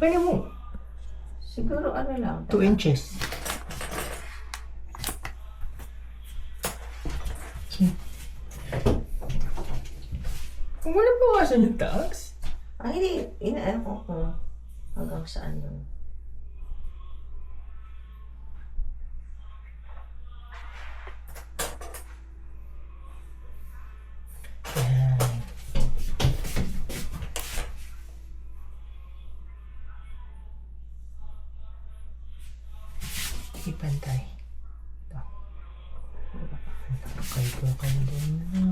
Pwede mo. Siguro ano lang. 2 inches. Kung wala bawasan yung taas. Ay, hindi. Inaano ko kung hanggang saan yun. Yan. Ipantay. Ito. Tukay din na.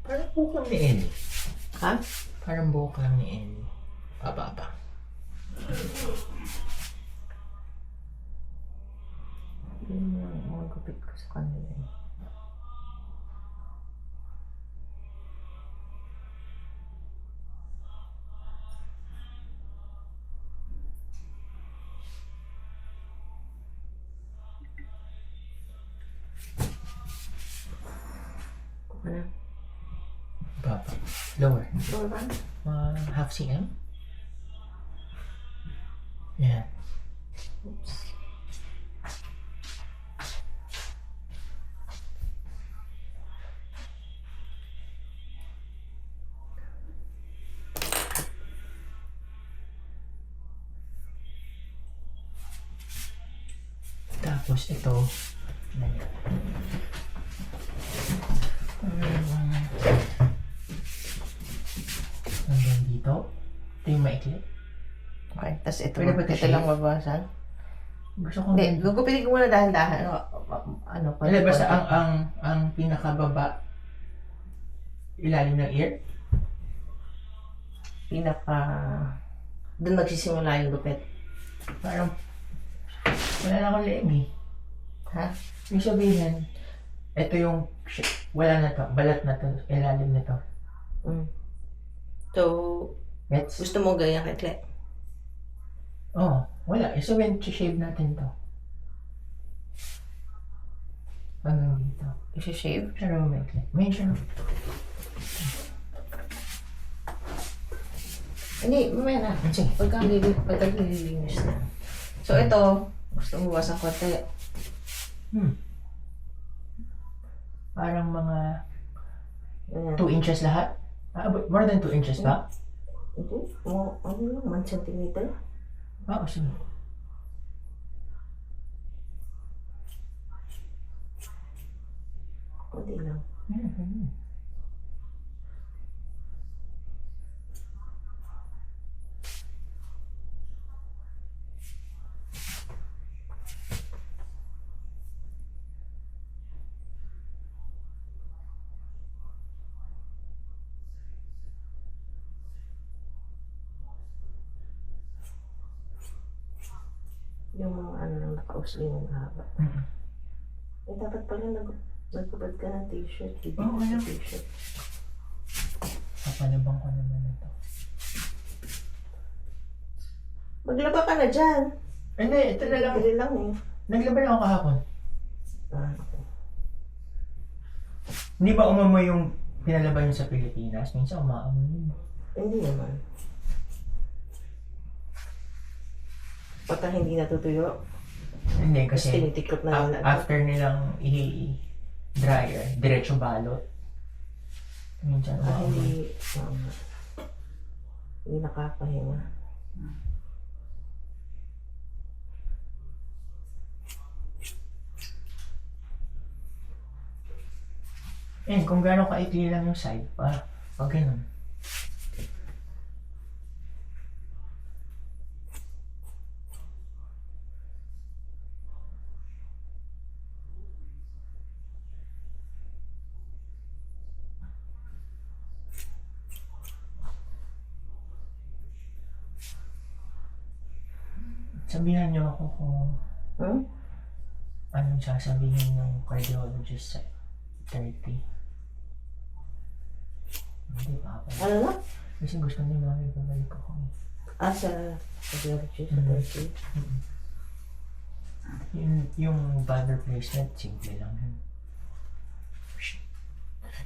Parang buhok lang ni Ellie. Ha? Parang buhok lang ni Ellie. Pababa. Yun yung mga gupit ko sa kanila. Ano? Baba. Lower. Lower ba? Half cm. Yan. Oops. Tapos ito. Hanggang dito. Ito yung maikli. Okay, tapos ito. Pwede ba ito Ito lang mabawasan? Gusto ko Hindi, gugupitin ko muna dahan-dahan. Ano pa? Hindi, basta ang pinakababa ilalim ng ear. Pinaka... Doon magsisimula yung gupit. Parang wala na akong leeg eh. Ha? Ibig sabihin, ito yung wala na to, balat na to, ilalim na to. Mm. So, Gets? gusto mo ganyan kaikli? Oo, wala. So when shave natin to. Hanggang dito. Isi-shave? Siya naman maikli. May siya. Hindi, mamaya na. Sige. Pagka nililinis na. So, ito, gusto mo bawasan konti. Parang mga Ayan. 2 inches lahat. More than 2 inches ba? Ito, ano lang, 1 centimeter? Oo, sige. Kunti lang. Yung mga ano nang nakausli ng haba. Eh, dapat pala nagkubad ka ng t-shirt. Hindi Oo, ka sa kaya. t-shirt. Papalabang ko naman ito. Maglaba ka na dyan. Hindi, ito na lang. Bili lang eh. Naglaban ako kahapon. Okay. Hindi ba umamoy yung pinalaban nyo sa Pilipinas? Minsan umaamoy yun. Hindi naman. Pagka hindi natutuyo, Hindi kasi kasi tinitikot na nila. after nilang i-dryer, diretso balot. Minsan umaamoy. Hindi nakakahinga. Eh, kung gano'ng kaikli lang yung side pa, pag ganun. Sabihan niyo ako kung anong sasabihin ng cardiologist sa 30. Hindi pa ako. Ano na? Kasi gusto ni mami bumalik ako. Sa cardiologist sa Turkey. Yung bladder placement, simple lang yun.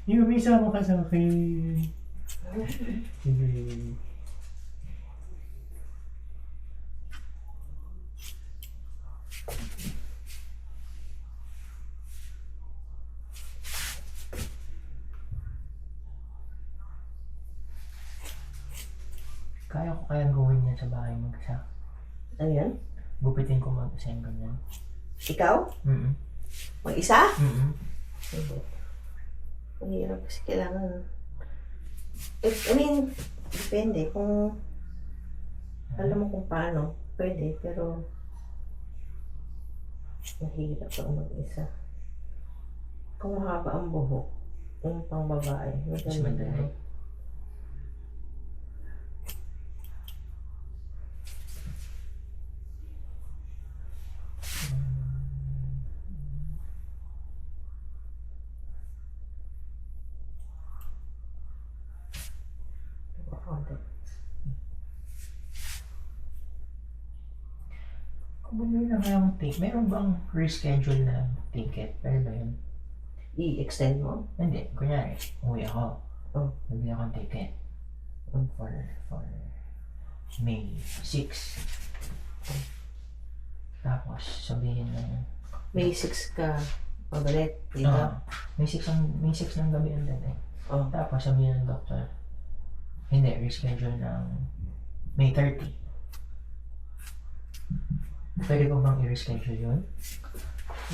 Yung may sama ka sa akin. Sige. Kaya ko kayang gawin yan sa bahay mag-isa. Ano yan? Gupitin ko mag-isa yung ganyan. Ikaw? Mm-mm. Mag-isa? Mm-mm. Hindi. Ang hirap kasi kailangan. I mean, depende kung alam mo kung paano. Pwede, pero mahirap ang mag-isa. Kung mahaba ang buhok, yung pang babae, Mas madali madali. lang. Konti. Kung bumili na kaya ng ticket, meron bang reschedule na ticket? Pwede ba yun? I-extend mo? Hindi. Kunyari, uwi ako. Oh. Bibili ako ng ticket. For May 6. Tapos, sabihin ng... May 6 ka pabalik, di ba? May 6 ng gabi ang dati. Oh. Tapos, sabihin ng doktor, hindi, reschedule ng May 30. Pwede ko bang i-reschedule yun?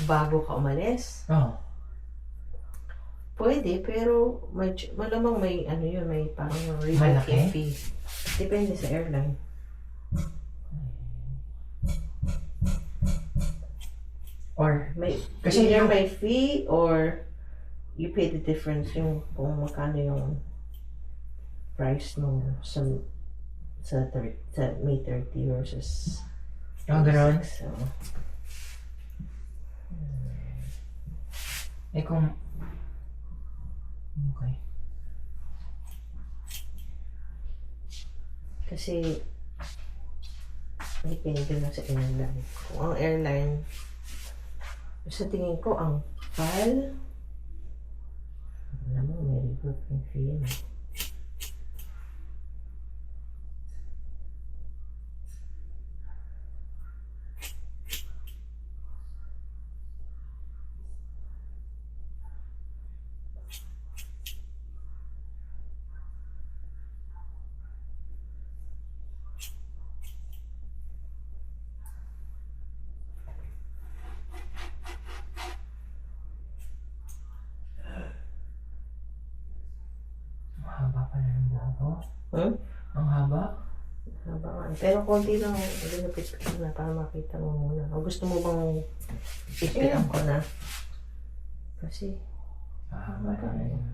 Bago ka umalis? Oo. Pwede, pero malamang may ano yun, may parang revoking Malaki? fee. Depende sa airline. Or, May, kasi either yung- may fee or you pay the difference yung kung magkano yung price nung sa May 30 versus gano'n. So, Kung... Okay. kasi depende na sa airline. Kung ang airline, sa tingin ko, ang file, alam mo, may revoking fee yun. Mahaba pala ng buhok ko. Hmm? Ang haba. Haba nga. Pero konti lang, ginupit ko na para makita mo muna. O gusto mo bang ipitan ko na? Kasi, Haba na yun.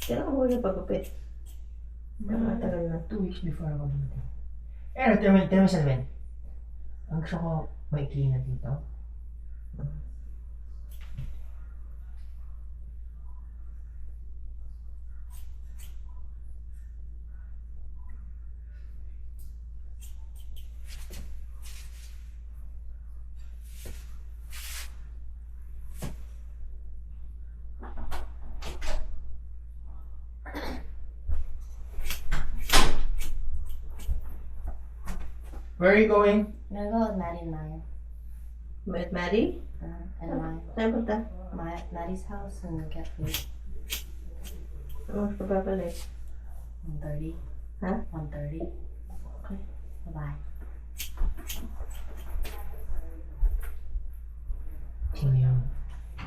kailangan mo yung pagupit. Matagal na. 2 weeks before ako dumating. Tira mo sa lamin. Ang gusto ko, maikli na dito. Where are you going? I'm gonna go with Maddie and Maya. Met Maddie? And Maya. Saan punta? Maddie's house and get food. Ano ka babalik? 1:30. Huh? 1:30. Okay. Bye-bye. Sino yung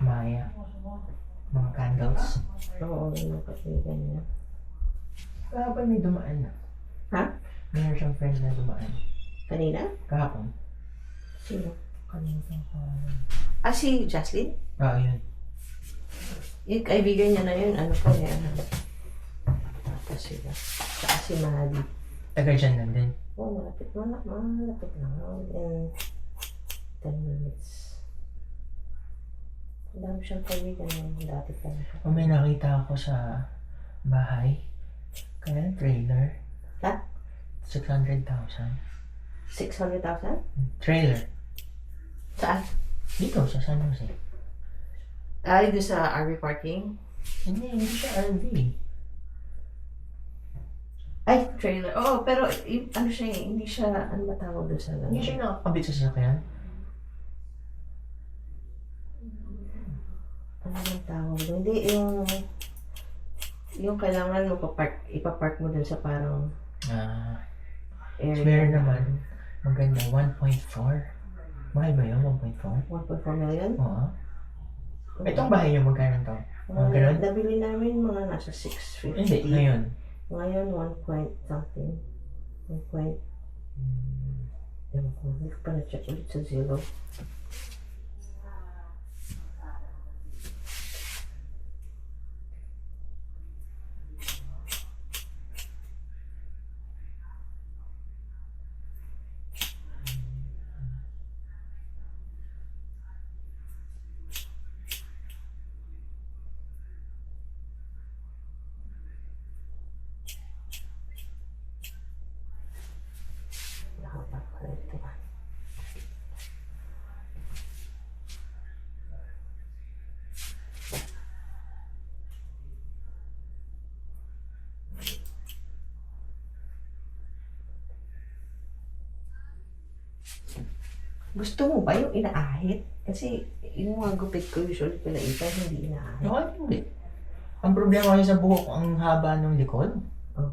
Maya? Mga candles. Oo, yung kaibigan niya. Kahapon may dumaan na. Ha? Mayroon siyang friend na dumaan. Kanina? Kahapon. Sino? Kalimutan ko. Si Jocelyn? Yun. Yung kaibigan niya na yun, ano po niya? Tapos sila. Saka si Maddie. Taga dyan lang din. Oo, malapit lang. In 10 minutes. Ang dami siyang kaibigan yung dati pa. O may nakita ako sa bahay. Kaya trailer. Ha? 600,000. 600,000? Trailer. Saan? Dito, sa San Jose. Ay, doon sa RV parking? Hindi siya RV. Ay, trailer. Oo, pero ano siya eh, hindi siya, ano ba tawag doon sa Hindi siya nakakabit sa sasakyan. Ano bang tawag doon? Hindi, yung kailangan mo ipapark mo doon sa parang area. Meron naman. Maganda, 1.4. Mahal ba yun, 1.4? 1.4 million? Oo. Itong bahay niyo, magkano to? Mga ganun? Nabili namin mga nasa 650. Hindi, ngayon. Ngayon, 1 point something. 1 point. Ewan ko, hindi ko pa na-check ulit sa Zillow. Nakapag pala ito. Gusto mo ba yung inaahit? Kasi yung mga gupit ko usually pinaitan, hindi inaahit. Oo, hindi. Ang problema kasi sa buhok, ang haba ng likod. Oh.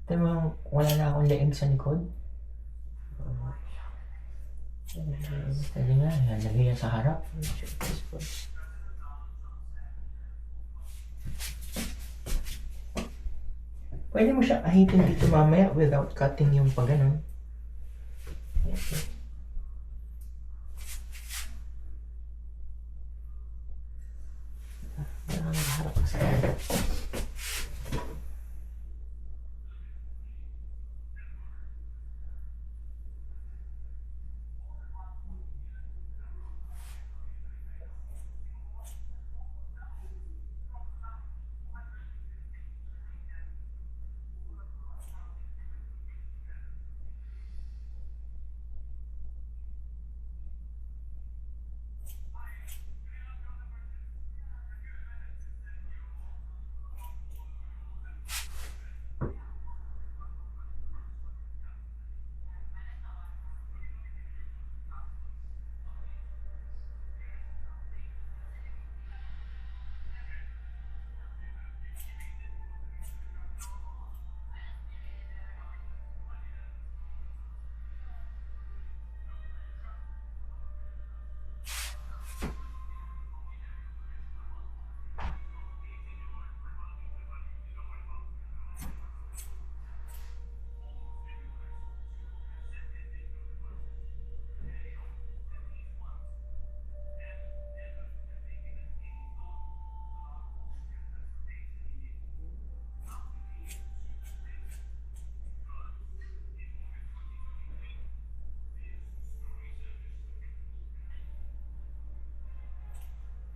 Ito mo, wala na akong leeg sa likod. Kasi nga, nalagay yan sa harap. Pwede mo siya ahitin dito mamaya without cutting yung pag ganun. Nakaharap ka sa kanya.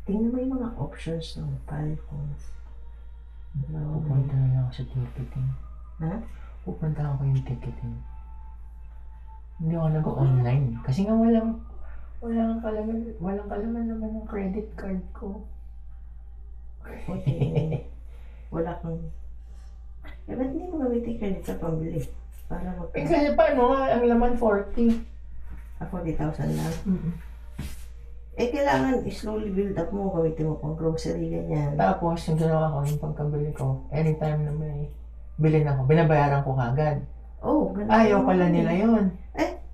Tingnan mo yung mga options ng file ko. Pupunta na lang ako sa ticketing. Ha? Pupunta ako yung ticketing. Hindi ako nag-online. Kasi nga walang kalaman naman ng credit card ko. Okay. Wala kang... Eh, ba't hindi mo gamitin credit sa pambili? Para mag... Eh kasi paano nga, ang laman 40. 40,000 lang. Mm-mm. Eh, kailangan slowly build up mo. Gamitin mo pang grocery, ganyan. Tapos, yung ginawa ko, yung pagkabili ko, anytime na may bilhin ako, binabayaran ko kagad. Oh, ganun. Ayaw pala nila yun.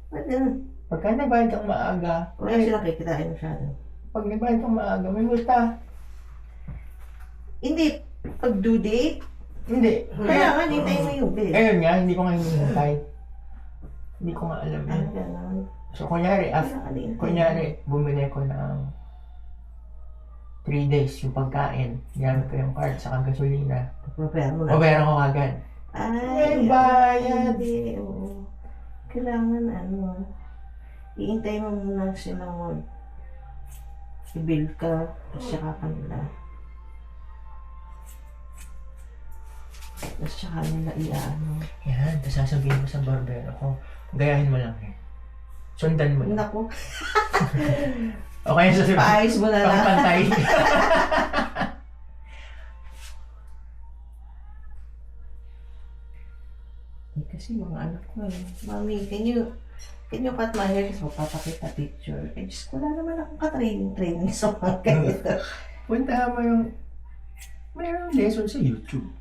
Ba't ganun? Pagka nagbayad kang maaga, Wala sila kikitain masyado. pag nagbayad kang maaga, may multa. Hindi. Pag due date, Hindi. kailangan hintayin mo yung bill. Ngayon nga, hindi ko nga hinihintay. Hindi ko nga alam Ano yun. ganun? So, kunyari, Kailangan hintayin. kunyari, bumili ko ng 3 days yung pagkain. Gamit ko yung card sa gasolina. Prepare mo na. Babayaran ko agad. Ay, May bayad. Hindi, oo. Kailangan iintay mo muna silang i-bill ka, tapos saka kanila. Tapos saka nila iaano. Yan, tapos sasabihin ko sa barbero ko, Gayahin mo lang eh. Sundan mo. Naku, Okay, sa paayos mo na lang. pangpantay. Eh, kasi mga anak ko eh. Mami, can you cut my hair? So, papakita picture. Eh, Diyos ko, wala naman akong ka-training sa mga ganito. Punta mo yung... Mayroong lesson sa YouTube.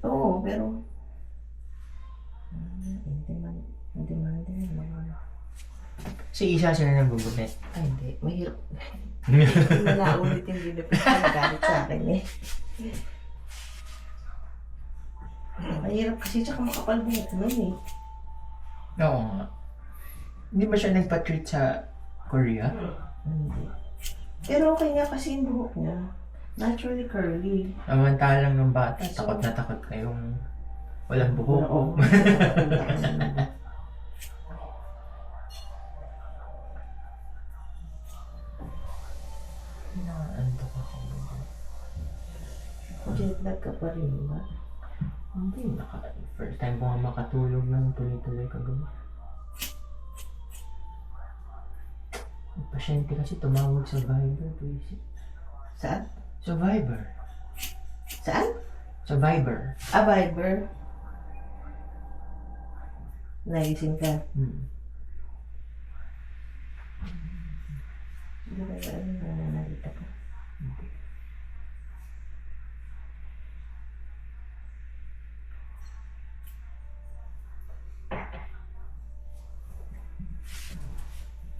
Oo, pero... Hindi man din. Si Isa sila nagbubunet. Ay, hindi. Mahirap. Hindi mo na ulit yung binipit ko. Nagalit sa akin eh. Mahirap kasi tsaka makapal buhok nun eh. Oo nga. Hindi ba siya nagpa-treat sa Korea? Hindi. Pero okay nga kasi yung buhok niya. Naturally curly. Samantalang ng bata, takot na takot kayong walang buhok. Oo. Naantok ako. Jet lag ka pa rin ba? Hindi, first time ko nga makatulog ng tuloy-tuloy kagabi. Ang pasyente kasi tumawag sa Viber, Tracy. Saan? Sa Viber. Saan? Sa Viber. Ah, Viber. Nagising ka. Hindi ba yun? Nananalita ka.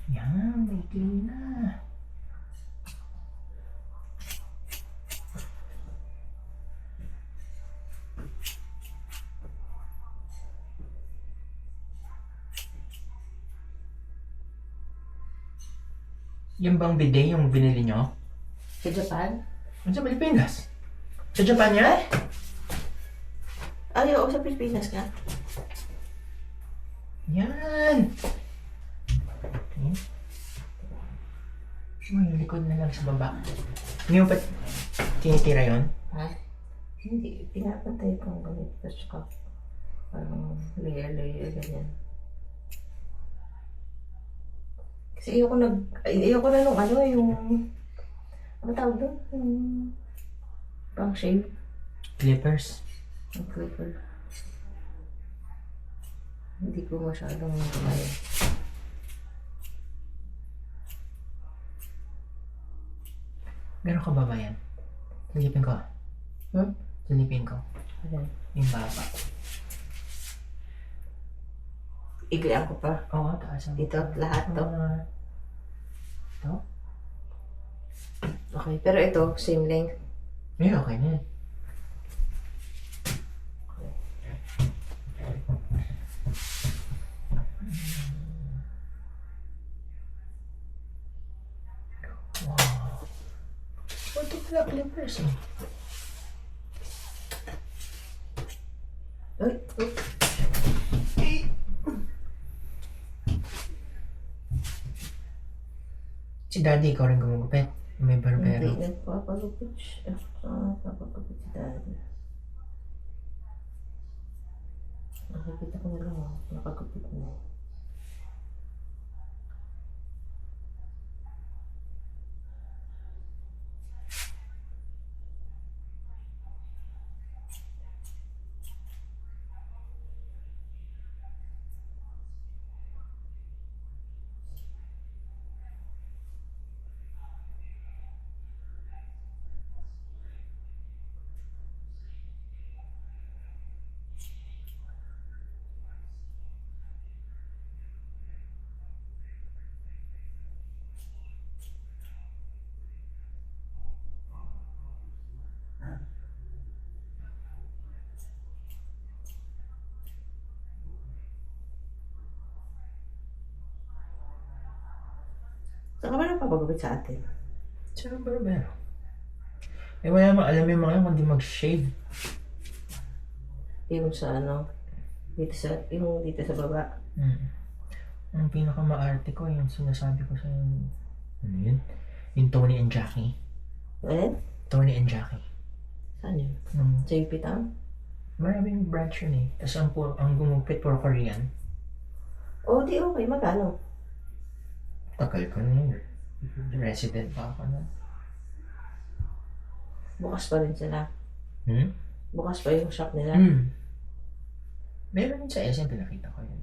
Yan, may clean na. Yung bang bidet yung binili nyo? Sa Japan? Ano sa Pilipinas? Sa Japan yan? Ay, oo, sa Pilipinas ka. Yan! Okay. Yung likod na lang sa baba. Hindi mo pa tinitira yun? Ha? Hindi, pinapantay ko ang ganito. Tapos ka, parang layer, ganyan. Kasi ayoko na nung ano, yung, ano tawag doon? Yung, pang shave. Clippers? Yung clipper. Hindi ko masyadong kumaya. Meron ka ba ba yan? Silipin ko. Silipin ko. Ayan. Yung baba. Iglian ko pa. Oo, taas ang... Dito, lahat to. Ito? Okay, pero ito, same length. Eh, okay na yan. Wow. Ito pala clippers eh. Uy, uy. Si daddy, ikaw rin gumugupit. May barbero. Hindi, nagpapagupit siya. Nagpapagupit si daddy. Nakikita ko na lang, nakagupit na. Saan ka ba nagpapagupit sa atin? Saan barbero? Eh, wala naman alam yung mga yun kundi mag-shave. Yung sa ano, yung dito sa baba. Ang pinaka-maarte ko, yung sinasabi ko sa yung... Ano yun? Yung Tony and Jackie. Ano? Tony and Jackie. Saan yun? Sa UP Town? Maraming branch yun eh. Tapos ang gumugpit for Korean. O, di okay. Magkano? Tagal ko na yun. Resident pa ako na. Bukas pa rin sila. Hmm? Bukas pa yung shop nila. Meron din sa SM, pinakita ko yun.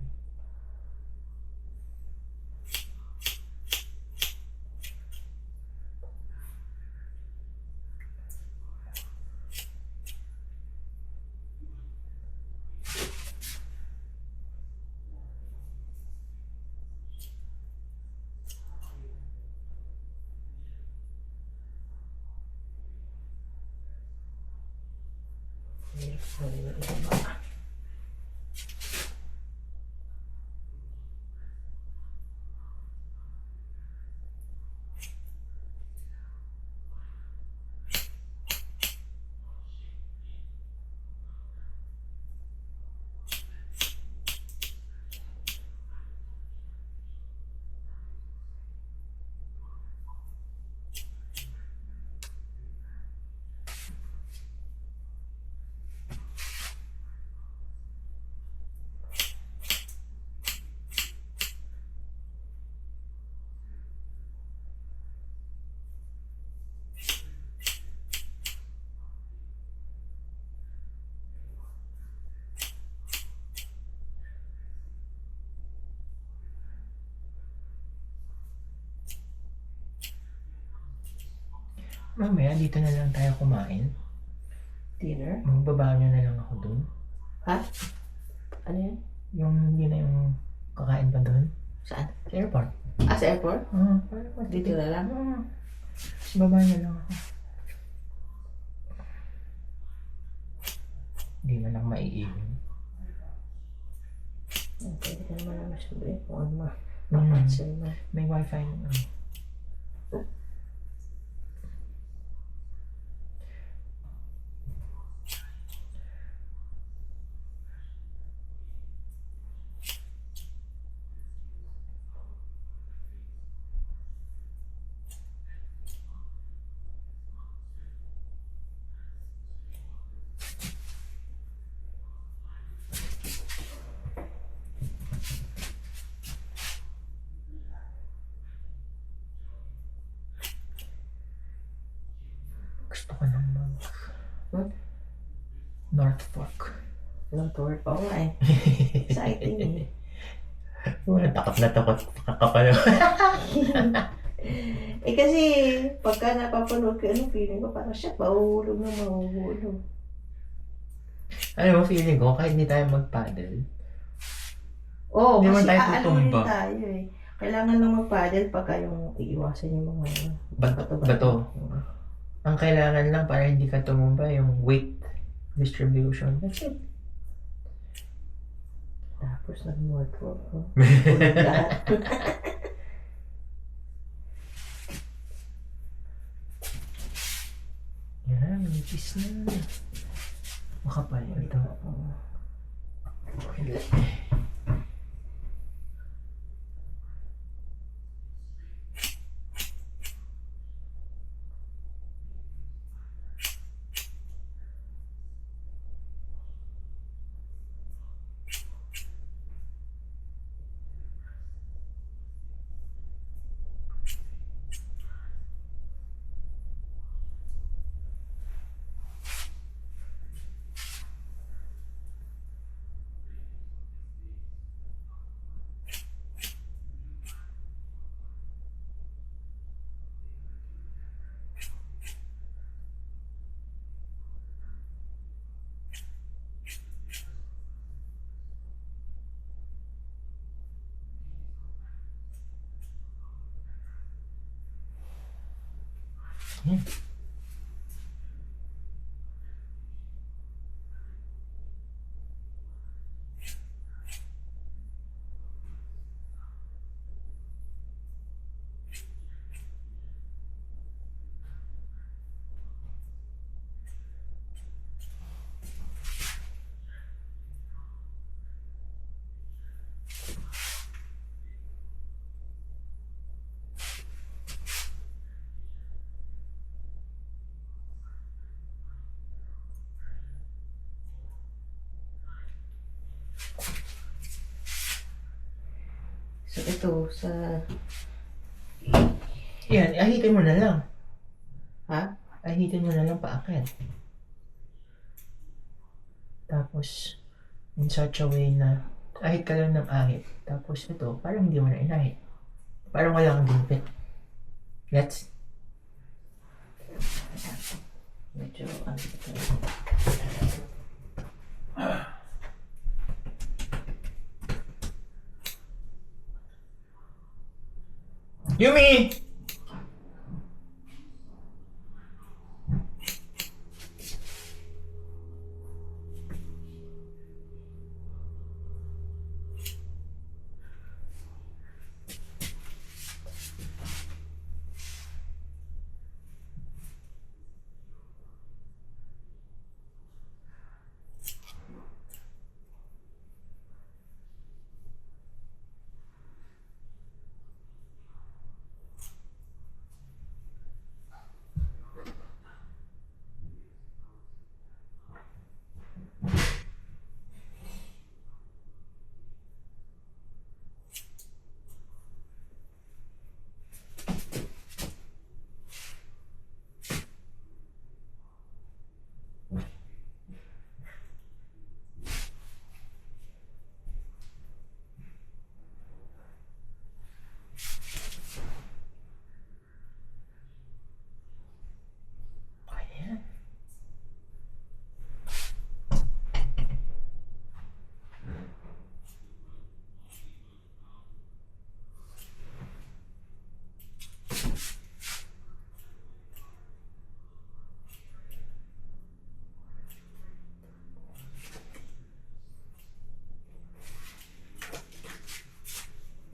Hirap pa rin yung iba. Mamaya, dito na lang tayo kumain. Dinner? Magbabaho nyo na lang ako dun. Ha? Ano yan? Yung hindi na yung kakain pa dun. Saan? Sa airport. Ah, sa airport? Dito na lang? Baba nyo lang ako. Hindi man ako maiiwan. Pwede ka naman naman sabihin kung ano Mm. mapansin mo. May wifi na. Gusto ko lang North Fork. Nag-tour pa nga eh. Exciting eh. Takot na takot ka pa naman. Eh kasi, pagka napapanood ko, ano feeling ko, parang siya, mahuhulog na mahuhulog. Ano mo feeling ko, kahit hindi tayo mag-paddle, Oo, Hindi kasi man tayo aalunin tutumba. tayo eh. Kailangan lang mag-paddle pagka yung iiwasan yung mga bato. Ang kailangan lang para hindi ka tumumba yung weight distribution. That's it. Tapos nag-North Fork. Oh. Hulog lahat. Yan, nipis na. Makapal ito. So, ito, sa... Yan, ahitin mo na lang. Ha? Ahitin mo na lang paakyat. Tapos, in such a way na ahit ka lang ng ahit. Tapos ito, parang hindi mo na inahit. Parang wala kang ginpit. Gets? Medyo, ano ito. Yumi! Ayan.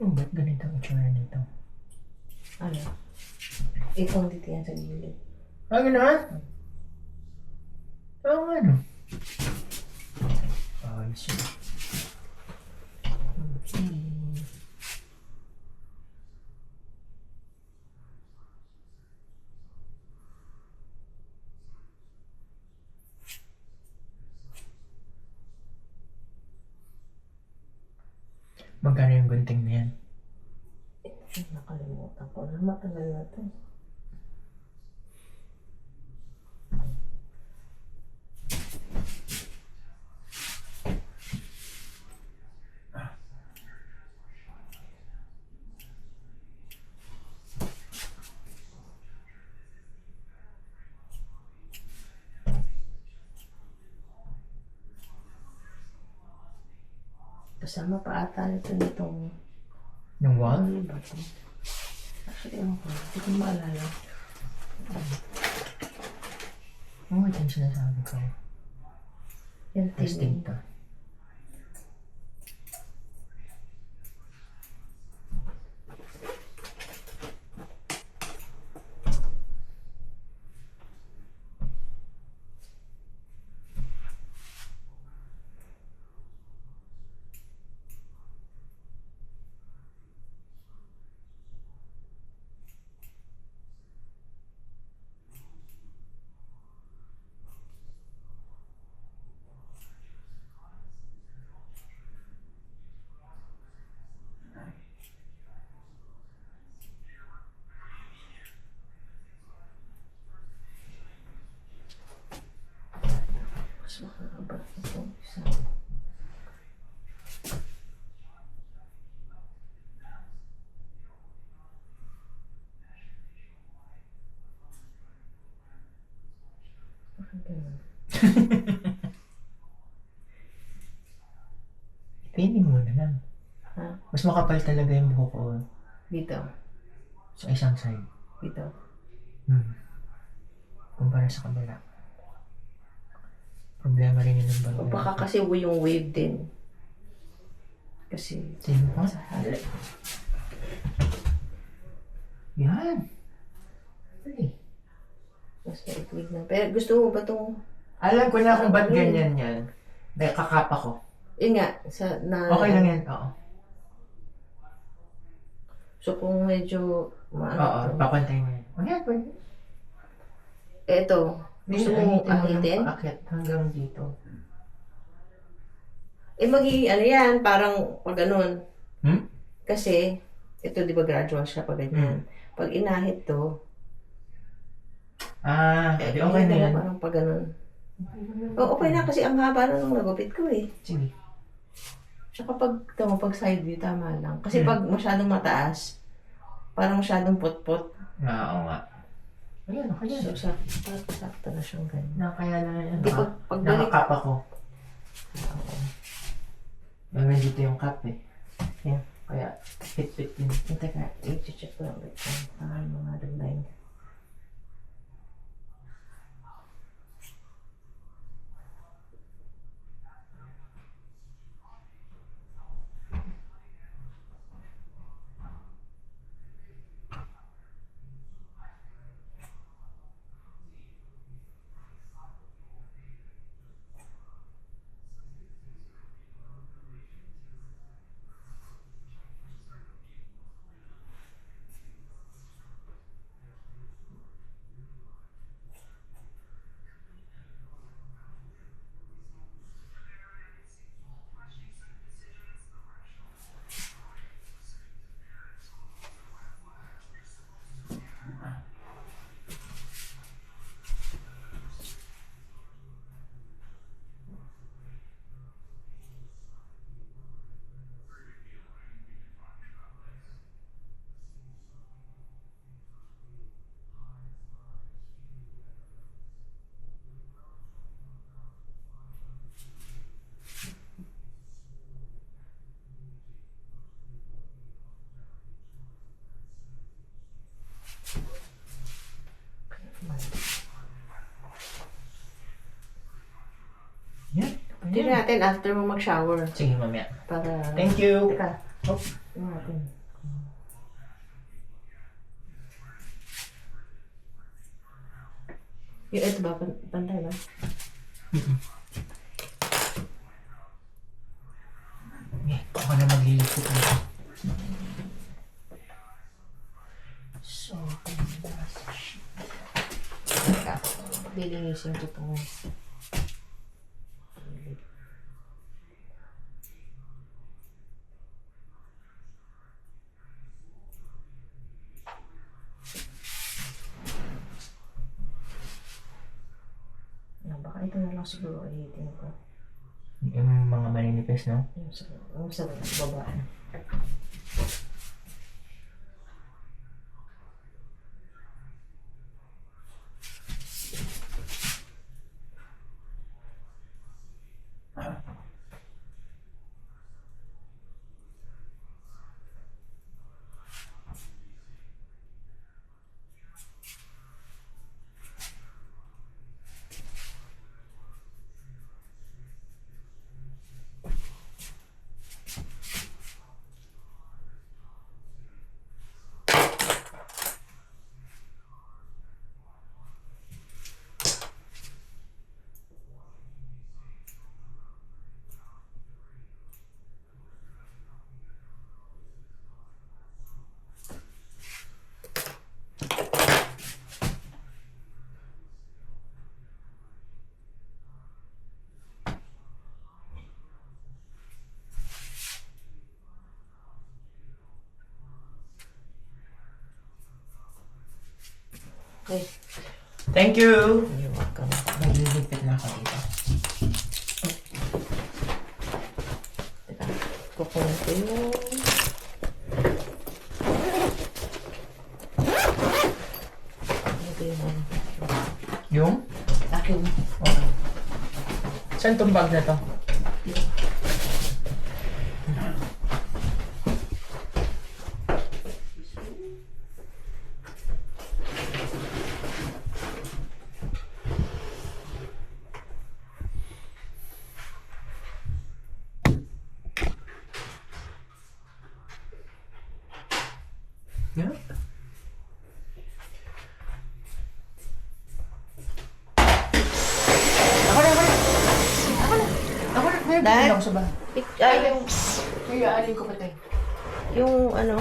Ba't ganito ang itsura nito? Ano? Itong dito yan sa gilid. Ah, gano'n? Oo nga, no? Ayos yun. Okay. Magkano yung gunting na yan? Nakalimutan ko na. Matagal na ito. Kasama pa ata ito nitong... Yung wall? Ano ba ito? Actually, ano ko? Hindi ko maalala. Oo, ito yung sinasabi ko. Yan, Testing to. Mas makakaba ito. Isa. Bakit ganun? Ipinin mo na lang. Ha? Mas makapal talaga yung buhok ko Dito. sa isang side. Dito. Kumpara sa kabila. Problema rin yun ng O bago. baka kasi yung wave din. Kasi Sino pa? sa halit. Yan. Dali. Mas maiklig na. Pero gusto mo ba itong... Alam ko na kung ba't ganyan yan. Dahil kakapa ko. Yun nga, sa, na... Okay lang yan, oo. So kung medyo... Oo, papantay na yan. O yan, pwede. Eto, gusto mo ahitin? Paakyat hanggang dito. Eh magiging ano yan, parang pag ganun. Hmm? Kasi, ito di ba gradual siya pag ganyan. Pag inahit to, Di okay na yan. Parang pag ganun. Okay na kasi ang haba na nung nagupit ko eh. Sige. Tsaka pag side view, tama lang. Kasi pag masyadong mataas, parang masyadong put-put. Oo nga. Ayun, okay yan. So, sakto na siyang ganyan. Kaya lang yan. Hindi, pagbalik. Nakakap ako. Dito yung cup eh. Yeah. Kaya, fit-fit din. Teka, i-check ko lang ulit. Mga deadline. Yan. Tignan natin after mo mag-shower. Sige, mamaya. Para... Thank you. Teka. Tignan natin. Yung ito ba? Pantay ba? Ako na maglilikot nito. So, teka. Lilinisin ko ito. Baka ito na lang siguro i-hitin ko. Yung mga maninipis, no? Yung sa baba. Okay. Thank you! You're welcome. Nagliligpit na ako dito. Teka, kukunin ko yung... Ito yung ano. Yung? Akin. Okay. Saan tong bag na to? Yeah. Ako na. Mayroon Dad? ako sa bahay. Yung... Kaya alin ko pa tayo. Yung ano...